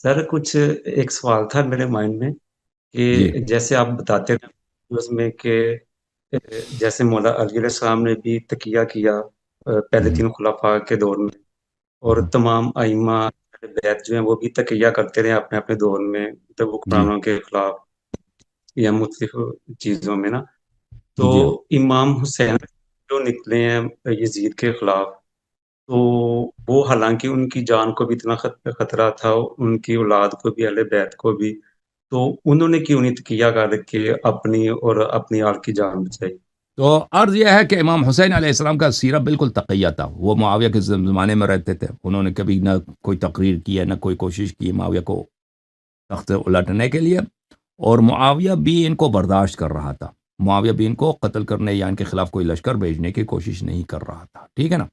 سر کچھ ایک سوال تھا میرے مائنڈ میں جی کہ جیسے آپ بتاتے تھے اس میں کہ جیسے مولا علی علیہ السلام نے بھی تقیہ کیا پہلے ہوں، تین خلفاء کے دور میں، اور ہوں، تمام ائمہ بیت جو ہیں وہ بھی تقیہ کرتے رہے اپنے اپنے دور میں، مطلب جی حکمرانوں کے خلاف یا مختلف چیزوں میں نا. تو جی ہاں. امام حسین جو نکلے ہیں یزید کے خلاف، تو وہ حالانکہ ان کی جان کو بھی اتنا خطرہ تھا، ان کی اولاد کو بھی، اہل بیت کو بھی، تو انہوں نے کیوں نہیں تقیہ کر کے اپنی اور اپنی آل کی جان بچائی؟ تو عرض یہ ہے کہ امام حسین علیہ السلام کا سیرہ بالکل تقیہ تھا. وہ معاویہ کے زمانے میں رہتے تھے. انہوں نے کبھی نہ کوئی تقریر کی ہے، نہ کوئی کوشش کی معاویہ کو تخت سے الٹنے کے لیے. اور معاویہ بھی ان کو برداشت کر رہا تھا. معاویہ بھی ان کو قتل کرنے یا ان کے خلاف کوئی لشکر بھیجنے کی کوشش نہیں کر رہا تھا. ٹھیک ہے نا.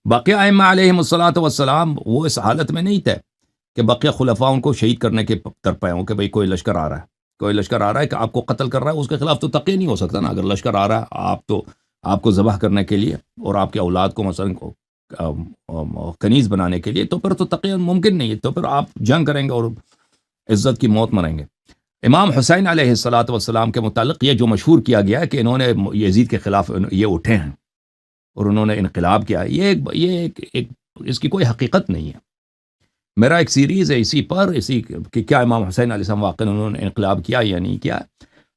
بقیہ ائمہ علیہم الصلوۃ والسلام وہ اس حالت میں نہیں تھے کہ بقیہ خلفاء ان کو شہید کرنے کے ترپے ہوں کہ بھئی کوئی لشکر آ رہا ہے، کوئی لشکر آ رہا ہے کہ آپ کو قتل کر رہا ہے، اس کے خلاف تو تقیہ نہیں ہو سکتا نا. اگر لشکر آ رہا ہے آپ کو ذبح کرنے کے لیے اور آپ کے اولاد کو مثلا کنیز بنانے کے لیے، تو پھر تو تقیہ ممکن نہیں ہے. تو پھر آپ جنگ کریں گے اور عزت کی موت مریں گے. امام حسین علیہ الصلوۃ والسلام کے متعلق یہ جو مشہور کیا گیا ہے کہ انہوں نے یزید کے خلاف یہ اٹھے ہیں اور انہوں نے انقلاب کیا، ایک اس کی کوئی حقیقت نہیں ہے. میرا ایک سیریز ہے اسی کہ کیا امام حسین علیہ السلام واقعا انہوں نے انقلاب کیا یا نہیں کیا.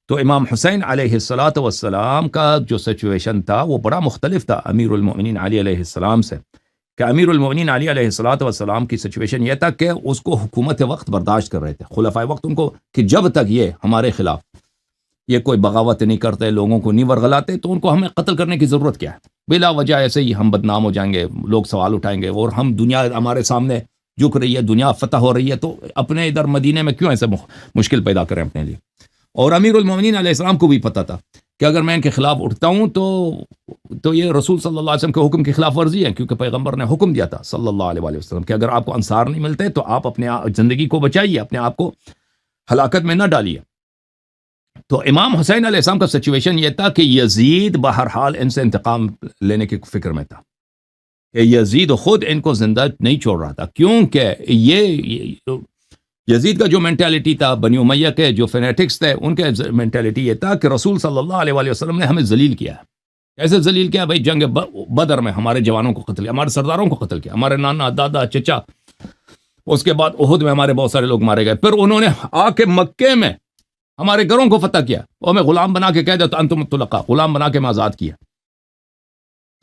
تو امام حسین علیہ الصلوۃ والسلام کا جو سچویشن تھا وہ بڑا مختلف تھا امیر المؤمنین علی علیہ السلام سے. کہ امیر المؤمنین علی علیہ الصلوۃ والسلام کی سچویشن یہ تھا کہ اس کو حکومت وقت برداشت کر رہے تھے، خلفائے وقت ان کو کہ جب تک یہ ہمارے خلاف یہ کوئی بغاوت نہیں کرتے، لوگوں کو نہیں ورغلاتے، تو ان کو ہمیں قتل کرنے کی ضرورت کیا ہے. بلا وجہ ایسے ہی ہم بدنام ہو جائیں گے، لوگ سوال اٹھائیں گے، اور ہم دنیا ہمارے سامنے جھک رہی ہے، دنیا فتح ہو رہی ہے، تو اپنے ادھر مدینے میں کیوں ایسے مشکل پیدا کریں اپنے لیے. اور امیر المومنین علیہ السلام کو بھی پتہ تھا کہ اگر میں ان کے خلاف اٹھتا ہوں تو یہ رسول صلی اللہ علیہ وسلم کے حکم کی خلاف ورزی ہے، کیونکہ پیغمبر نے حکم دیا تھا صلی اللہ علیہ وآلہ وسلم کہ اگر آپ کو انصار نہیں ملتے تو آپ اپنے زندگی کو بچائیے، اپنے آپ کو ہلاکت میں نہ ڈالیے. تو امام حسین علیہ السلام کا سچویشن یہ تھا کہ یزید بہرحال ان سے انتقام لینے کی فکر میں تھا، کہ یزید خود ان کو زندہ نہیں چھوڑ رہا تھا. کیونکہ یہ یزید کا جو مینٹیلٹی تھا، بنی امیہ کے جو فینیٹکس تھے، ان کے مینٹیلٹی یہ تھا کہ رسول صلی اللہ علیہ وآلہ وسلم نے ہمیں ذلیل کیا ہے. کیسے ذلیل کیا؟ بھائی جنگ بدر میں ہمارے جوانوں کو قتل کیا، ہمارے سرداروں کو قتل کیا، ہمارے نانا دادا چچا. اس کے بعد احد میں ہمارے بہت سارے لوگ مارے گئے. پھر انہوں نے آ کے مکے میں ہمارے گھروں کو فتح کیا اور ہمیں غلام بنا کے کہہ دیا تو انتم الطلقاء، غلام بنا کے میں آزاد کیا.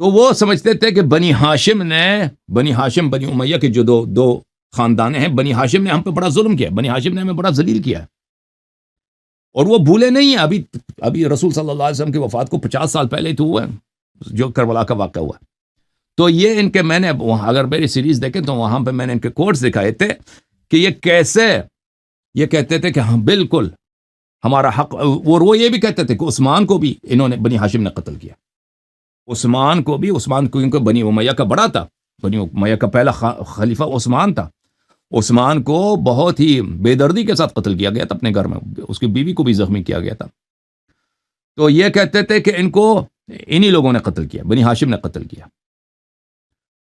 تو وہ سمجھتے تھے کہ بنی ہاشم بنی امیہ کے جو دو خاندان ہیں، بنی ہاشم نے ہم پہ بڑا ظلم کیا، بنی ہاشم نے ہمیں بڑا ذلیل کیا ہے. اور وہ بھولے نہیں ہیں. ابھی رسول صلی اللہ علیہ وسلم کی وفات کو 50 سال پہلے ہی تو ہوا ہے جو کربلا کا واقعہ ہوا. تو یہ ان کے میں نے اگر میری سیریز دیکھیں تو وہاں پہ میں نے ان کے کوٹس دکھائے تھے کہ یہ کیسے یہ کہتے تھے کہ ہاں بالکل ہمارا حق. اور وہ یہ بھی کہتے تھے کہ عثمان کو بھی انہوں نے بنی ہاشم نے قتل کیا. عثمان کو کیونکہ بنی امیہ کا بڑا تھا، بنی امیہ کا پہلا خلیفہ عثمان تھا. عثمان کو بہت ہی بے دردی کے ساتھ قتل کیا گیا تھا اپنے گھر میں، اس کی بیوی کو بھی زخمی کیا گیا تھا. تو یہ کہتے تھے کہ ان کو انہی لوگوں نے قتل کیا، بنی ہاشم نے قتل کیا.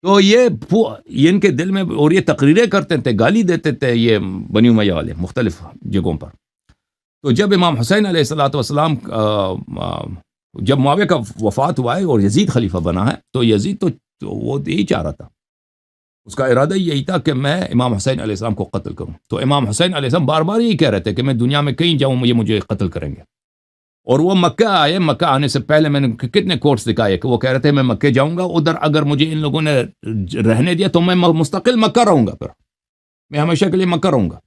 تو یہ ان کے دل میں، اور یہ تقریریں کرتے تھے، گالی دیتے تھے یہ بنی امیہ والے مختلف جگہوں پر. تو جب امام حسین علیہ الصلوۃ والسلام جب معاویہ کا وفات ہوا ہے اور یزید خلیفہ بنا ہے، تو یزید تو وہ یہی چاہ رہا تھا، اس کا ارادہ یہی تھا کہ میں امام حسین علیہ السلام کو قتل کروں. تو امام حسین علیہ السلام بار بار یہی کہہ رہے تھے کہ میں دنیا میں کہیں جاؤں یہ مجھے قتل کریں گے. اور وہ مکہ آئے، مکہ آنے سے پہلے میں نے کتنے کوٹس دکھائے کہ وہ کہہ رہے تھے میں مکہ جاؤں گا، ادھر اگر مجھے ان لوگوں نے رہنے دیا تو میں مستقل مکہ رہوں گا، پھر میں ہمیشہ کے لیے مکہ رہوں گا.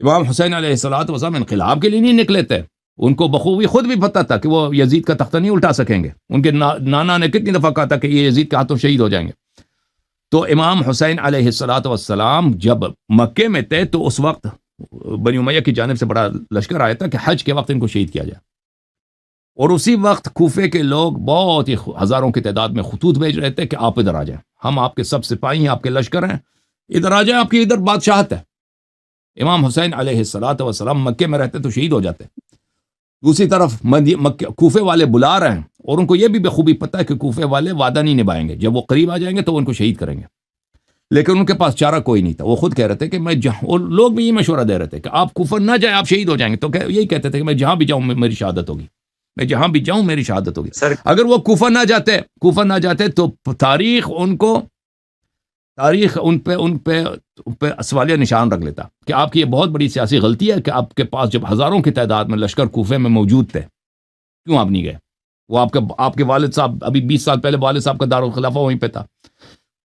امام حسین علیہ الصلوۃ والسلام انقلاب کے لیے نہیں نکلے تھے. ان کو بخوبی خود بھی پتہ تھا کہ وہ یزید کا تختہ نہیں الٹا سکیں گے. ان کے نانا نے کتنی دفعہ کہا تھا کہ یہ یزید کے ہاتھوں شہید ہو جائیں گے. تو امام حسین علیہ الصلوۃ والسلام جب مکے میں تھے تو اس وقت بنی امیہ کی جانب سے بڑا لشکر آیا تھا کہ حج کے وقت ان کو شہید کیا جائے. اور اسی وقت کوفے کے لوگ بہت ہی ہزاروں کی تعداد میں خطوط بھیج رہے تھے کہ آپ ادھر آ جائیں، ہم آپ کے سب سپاہی ہیں، آپ کے لشکر ہیں، ادھر آ جائیں، آپ کی ادھر بادشاہت ہے. امام حسین علیہ الصلوۃ والسلام مکے میں رہتے تو شہید ہو جاتے. دوسری طرف کوفے والے بلا رہے ہیں، اور ان کو یہ بھی بخوبی پتہ ہے کہ کوفے والے وعدہ نہیں نبھائیں گے، جب وہ قریب آ جائیں گے تو ان کو شہید کریں گے. لیکن ان کے پاس چارہ کوئی نہیں تھا. وہ خود کہہ رہے تھے کہ میں جہاں، اور لوگ بھی یہ مشورہ دے رہے تھے کہ آپ کوفہ نہ جائیں، آپ شہید ہو جائیں گے. تو یہی کہتے تھے کہ میں جہاں بھی جاؤں میری شہادت ہوگی، میں جہاں بھی جاؤں میری شہادت ہوگی. سر اگر وہ کوفہ نہ جاتے تو تاریخ ان پہ سوالیہ نشان رکھ لیتا کہ آپ کی یہ بہت بڑی سیاسی غلطی ہے کہ آپ کے پاس جب ہزاروں کی تعداد میں لشکر کوفے میں موجود تھے، کیوں آپ نہیں گئے؟ وہ آپ کے والد صاحب، ابھی 20 سال پہلے والد صاحب کا دارالخلافہ وہیں پہ تھا.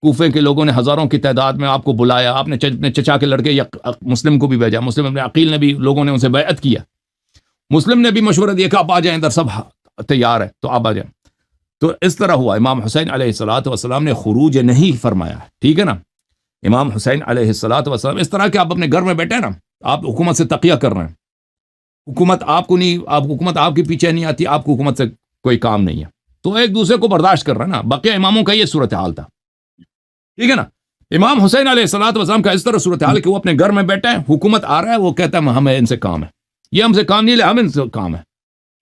کوفے کے لوگوں نے ہزاروں کی تعداد میں آپ کو بلایا، آپ نے اپنے چچا کے لڑکے یا مسلم کو بھی بھیجا، مسلم ابن عقیل نے بھی، لوگوں نے ان سے بیعت کیا. مسلم نے بھی مشورہ دیا کہ آپ آ جائیں، ادھر سب تیار ہے تو آپ آ جائیں. تو اس طرح ہوا. امام حسین علیہ الصلوۃ والسلام نے خروج نہیں فرمایا، ٹھیک ہے نا. امام حسین علیہ الصلوۃ والسلام اس طرح کہ آپ اپنے گھر میں بیٹھے ہیں نا، آپ حکومت سے تقیہ کر رہے ہیں، حکومت آپ کے پیچھے نہیں آتی، آپ کو حکومت سے کوئی کام نہیں ہے، تو ایک دوسرے کو برداشت کر رہے ہیں نا. بقیہ اماموں کا یہ صورتحال تھا، ٹھیک ہے نا. امام حسین علیہ الصلوۃ والسلام کا اس طرح صورتحال کہ وہ اپنے گھر میں بیٹھے ہیں، حکومت آ رہا ہے، وہ کہتا ہے ہمیں ان سے کام ہے، یہ ہم سے کام نہیں لے، ہم ان سے کام ہے،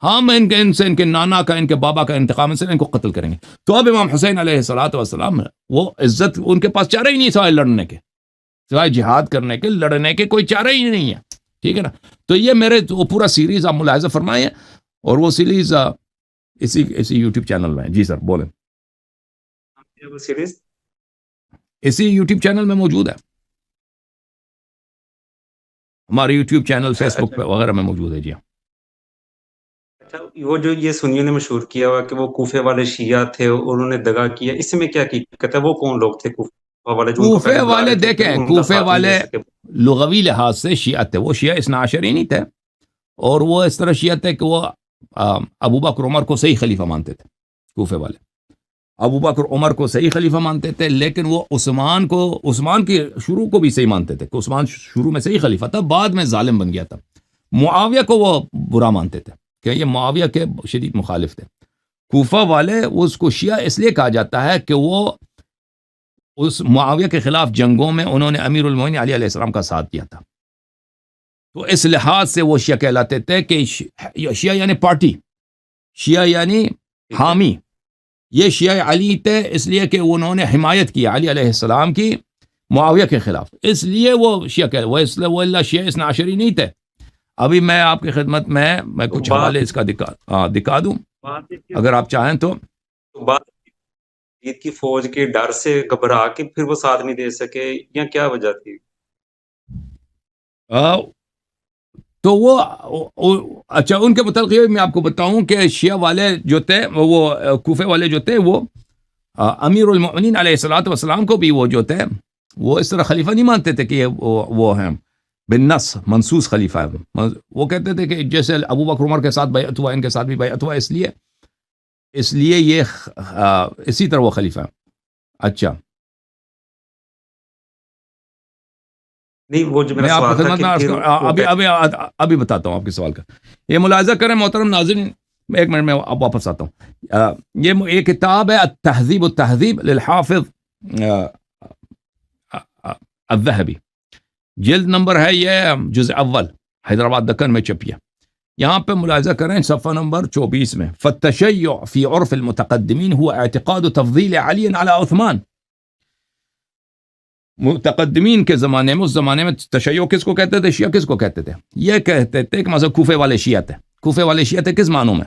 ہم ان کے نانا کا، ان کے بابا کا انتقام سے ان کو قتل کریں گے. تو اب امام حسین علیہ الصلوۃ والسلام، وہ عزت ان کے پاس چارہ ہی نہیں سوائے لڑنے کے، سوائے جہاد کرنے کے، لڑنے کے کوئی چارہ ہی نہیں ہے، ٹھیک ہے نا. تو یہ میرے وہ پورا سیریز آپ ملاحظہ فرمائیں، اور وہ سیریز اسی یوٹیوب چینل میں. جی سر بولیں. سیریز اسی یوٹیوب چینل میں موجود ہے، ہمارے یوٹیوب چینل، فیس بک پہ وغیرہ میں موجود ہے. جی ہاں. اچھا، وہ جو یہ سنیوں نے مشہور کیا ہوا کہ وہ کوفے والے شیعہ تھے اور انہوں نے دغا کیا، اس میں کیا حقیقت ہے؟ وہ کون لوگ تھے کوفہ والے جو ان کو کوفے پہلے بلا والے رہے تھے، پھر دیکھیں، ان کا کوفے ساتھ نہیں دے والے سکے؟ لغوی لحاظ سے شیعہ تھے، وہ شیعہ اثنا عشری نہیں تھے، اور وہ اس طرح شیعہ تھے کہ وہ ابو بکر عمر کو صحیح خلیفہ مانتے تھے. کوفے والے ابو بکر عمر کو صحیح خلیفہ مانتے تھے، لیکن وہ عثمان کی شروع کو بھی صحیح مانتے تھے کہ عثمان شروع میں صحیح خلیفہ تھا، بعد میں ظالم بن گیا تھا. معاویہ کو وہ برا مانتے تھے کہ یہ معاویہ کے شدید مخالف تھے. کوفہ والے اس کو شیعہ اس لیے کہا جاتا ہے کہ وہ اس معاویہ کے خلاف جنگوں میں انہوں نے امیر المومنین علی علیہ السلام کا ساتھ دیا تھا، تو اس لحاظ سے وہ شیعہ کہلاتے تھے کہ شیعہ یعنی پارٹی، شیعہ یعنی ٹھیک ہے. حامی. یہ شیعہ علی تھے اس لیے کہ انہوں نے حمایت کی علی علیہ السلام کی معاویہ کے خلاف، اس لیے وہ شیعہ کہ وہ اس لیے وہ اللہ شیعہ اثنا عشری نہیں تھے. ابھی میں آپ کی خدمت میں تو کچھ بات حوالے اس کا دکھا دوں بات یہ کہ اگر آپ چاہیں تو. بات عید کی فوج کے ڈر سے گھبرا کے پھر وہ ساتھ نہیں دے سکے، یا کیا وجہ تھی؟ تو وہ اچھا، ان کے متعلق یہ میں آپ کو بتاؤں کہ شیعہ والے جو تھے، وہ کوفے والے جو تھے، وہ امیر المؤمنین علیہ الصلوۃ والسلام کو بھی وہ جو تھے، وہ اس طرح خلیفہ نہیں مانتے تھے کہ یہ وہ ہیں بالنص منصوص خلیفہ ہے. وہ کہتے تھے کہ جیسے ابو بکر عمر کے ساتھ بیعت ہوا، ان کے ساتھ بھی بیعت ہوا، اس لیے یہ اسی طرح وہ خلیفہ ہے. اچھا، نہیں، وہ جو میرا میں آپ کی سوال تھا خدمت کہ میں پھر وہ ابھی بتاتا ہوں آپ کے سوال کا. یہ ملاحظہ کریں محترم ناظرین، ایک منٹ میں اب واپس آتا ہوں. یہ کتاب ہے التہذیب التہذیب للحافظ الذہبی، جلد نمبر ہے یہ جزء اول، حیدرآباد دکن میں چھپی ہے. یہاں پہ ملاحظہ کریں صفحہ نمبر 24 میں، فالتشیع فی عرف المتقدمین هو اعتقاد تفضیل علی علی عثمان. متقدمین کے زمانے میں، اس زمانے میں تشیع کس کو کہتے تھے؟ شیعہ کس کو کہتے تھے؟ یہ کہتے تھے کہ مثلا کوفے والے شیعہ تھے. کوفے والے شیعہ تھے کس معنوں میں؟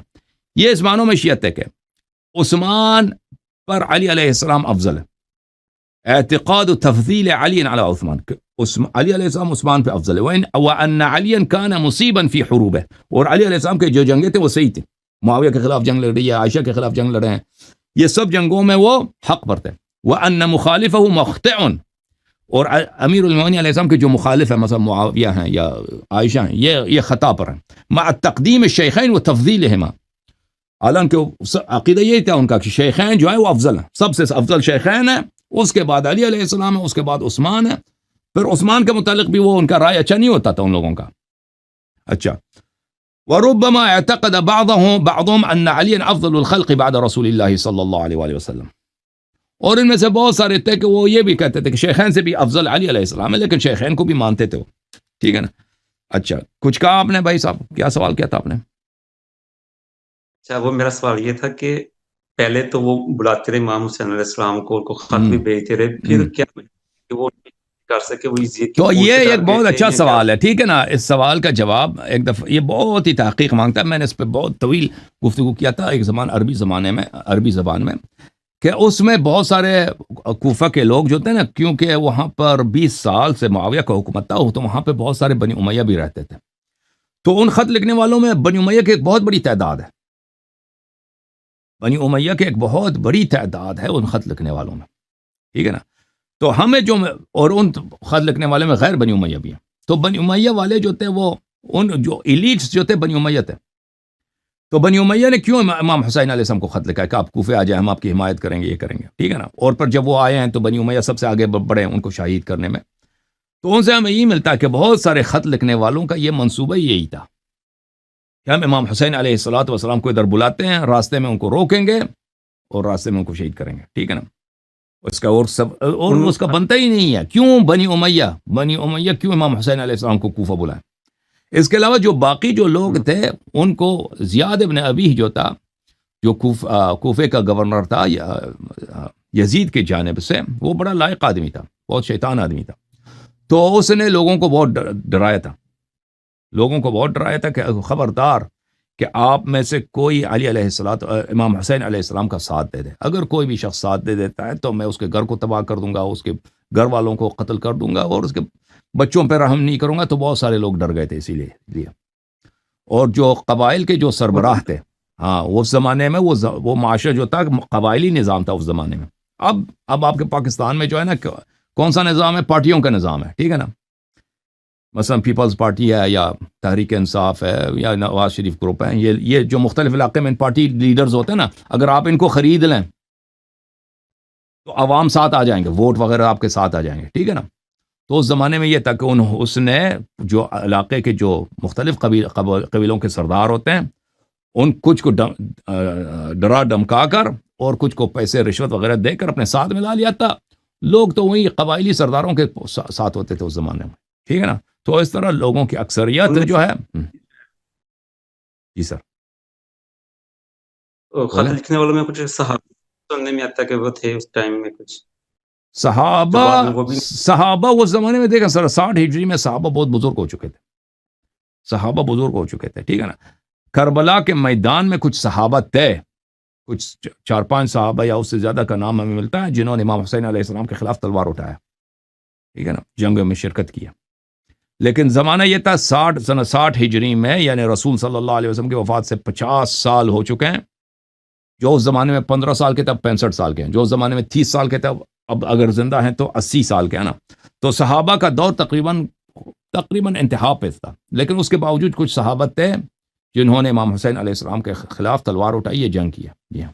یہ اس معنوں میں شیعہ تھے کہ عثمان پر علی علیہ السلام افضل ہے. اعتقاد تفضیل علی علی عثمان، علی علیہ السلام عثمان پہ افضل ہے. وان علی کان مصیبا فی حروبہ، اور علی علیہ السلام کے جو جنگیں تھے وہ صحیح تھے. معاویہ کے خلاف جنگ لڑ رہی ہے، عائشہ کے خلاف جنگ لڑے ہیں، یہ سب جنگوں میں وہ حق پر تھے. وان مخالفہ مخطئ، اور امیر المومنین علیہ السلام کے جو مخالف ہیں مثلا معاویہ ہیں یا عائشہ ہیں، یہ خطا پر ہیں. مع تقدیم الشیخین و تفضیلہما، حالانکہ عقیدہ یہی تھا ان کا کہ شیخین جو ہے وہ افضل ہیں، سب سے افضل شیخین ہیں، اس کے بعد علی علیہ السلام ہے، اس کے بعد عثمان ہے. پھر عثمان کے متعلق بھی وہ ان کا رائے اچھا نہیں ہوتا تھا ان لوگوں کا. اچھا، وربما اعتقد بعضهم ان علی افضل الخلق بعد رسول اللہ صلی اللہ علیہ وآلہ وسلم، اور ان میں سے بہت سارے تھے کہ وہ یہ بھی کہتے تھے کہ شیخین سے بھی افضل علی علیہ السلام ہے، لیکن شیخین کو بھی مانتے تھے وہ، ٹھیک ہے نا. اچھا، کچھ کہا آپ نے بھائی صاحب؟ کیا سوال کیا تھا آپ نے؟ اچھا، وہ میرا سوال یہ تھا کہ پہلے تو وہ بلاتے رہے امام حسین علیہ السلام کو، ان کو خط بھی بھیجتے رہے، پھر کیا کہ وہ کر سکے، وہ یزید کے تو خون یہ سے ڈر ایک گئے بہت تھے اچھا یا کیا؟ سوال ہے، ٹھیک ہے نا. اس سوال کا جواب ایک دفعہ یہ بہت ہی تحقیق مانگتا ہے. میں نے اس پہ بہت طویل گفتگو کیا تھا ایک زمان عربی زبان میں، کہ اس میں بہت سارے کوفہ کے لوگ جو تھے نا، کیونکہ وہاں پر 20 سال سے معاویہ کا حکومت تھا، تو وہاں پہ بہت سارے بنی امیہ بھی رہتے تھے. تو ان خط لکھنے والوں میں بنی امیہ کی ایک بہت بڑی تعداد ہے. بنی امیہ کی ایک بہت بڑی تعداد ہے ان خط لکھنے والوں میں، ٹھیک ہے نا. تو ہمیں جو اور ان خط لکھنے والے میں غیر بنی امیہ بھی ہیں. تو بنی امیہ والے جو تھے وہ ان جو ایلیٹس جو تھے بنی امیہ تھے. تو بنی امیہ نے کیوں امام حسین علیہ السلام کو خط لکھا ہے کہ آپ کوفے آ جائیں، ہم آپ کی حمایت کریں گے، یہ کریں گے، ٹھیک ہے نا. اور پھر جب وہ آئے ہیں تو بنی امیہ سب سے آگے بڑھے ان کو شہید کرنے میں. تو ان سے ہمیں یہ ملتا ہے کہ بہت سارے خط لکھنے والوں کا یہ منصوبہ یہی تھا کہ ہم امام حسین علیہ الصلوۃ والسلام کو ادھر بلاتے ہیں، راستے میں ان کو روکیں گے اور راستے میں ان کو شہید کریں گے، ٹھیک ہے نا. اس کا اور ان اس کا بنتا ہی نہیں ہے. کیوں بنی امیہ کیوں امام حسین علیہ السلام کو کوفہ بلائیں؟ اس کے علاوہ جو باقی جو لوگ تھے ان کو زیاد ابن ابی جو تھا، جو کوفے کا گورنر تھا یزید کی جانب سے، وہ بڑا لائق آدمی تھا، بہت شیطان آدمی تھا. تو اس نے لوگوں کو بہت ڈرایا تھا کہ خبردار کہ آپ میں سے کوئی علی علیہ السلام امام حسین علیہ السلام کا ساتھ دے دے. اگر کوئی بھی شخص ساتھ دے دیتا ہے تو میں اس کے گھر کو تباہ کر دوں گا، اس کے گھر والوں کو قتل کر دوں گا، اور اس کے بچوں پہ رحم نہیں کروں گا. تو بہت سارے لوگ ڈر گئے تھے اسی لیے. اور جو قبائل کے جو سربراہ تھے، ہاں، اس زمانے میں وہ معاشرہ جو تھا قبائلی نظام تھا اس زمانے میں. اب آپ کے پاکستان میں جو ہے نا، کون سا نظام ہے؟ پارٹیوں کا نظام ہے، ٹھیک ہے نا. مثلا پیپلز پارٹی ہے یا تحریک انصاف ہے یا نواز شریف گروپ ہے، یہ جو مختلف علاقے میں پارٹی لیڈرز ہوتے ہیں نا، اگر آپ ان کو خرید لیں تو عوام ساتھ آ جائیں گے، ووٹ وغیرہ آپ کے ساتھ آ جائیں گے، ٹھیک ہے نا. تو اس زمانے میں یہ تھا کہ اس نے جو علاقے کے جو مختلف قبیلوں کے سردار ہوتے ہیں، ان کچھ کو ڈرا دمکا کر اور کچھ کو پیسے رشوت وغیرہ دے کر اپنے ساتھ ملا لیا تھا. لوگ تو وہی قبائلی سرداروں کے ساتھ ہوتے تھے اس زمانے میں، ٹھیک ہے نا. تو اس طرح لوگوں کی اکثریت جو ہے. جی سر خط بولیں. لکھنے والوں میں کچھ صحابہ سننے میں آتا ہے کہ وہ تھے اس ٹائم میں کچھ، جو صحابہ بعد میں وہ بھی اس زمانے میں دیکھیں سر، 60 ہجری میں صحابہ بہت بزرگ ہو چکے تھے، ٹھیک ہے نا. کربلا کے میدان میں کچھ صحابہ تھے، کچھ 4-5 صحابہ یا اس سے زیادہ کا نام ہمیں ملتا ہے جنہوں نے امام حسین علیہ السلام کے خلاف تلوار اٹھایا، ٹھیک ہے نا، جنگوں میں شرکت کیا. لیکن زمانہ یہ تھا 60 ہجری میں، یعنی رسول صلی اللہ علیہ وسلم کی وفات سے 50 سال ہو چکے ہیں. جو اس زمانے میں 15 سال کے تھے اب 65 سال کے ہیں، جو اس زمانے میں 30 سال کے تھے اب اگر زندہ ہیں تو 80 سال کے ہیں نا. تو صحابہ کا دور تقریباً انتہا پہ تھا. لیکن اس کے باوجود کچھ صحابہ تھے جنہوں نے امام حسین علیہ السلام کے خلاف تلوار اٹھائی، یہ جنگ کیا. جی ہاں.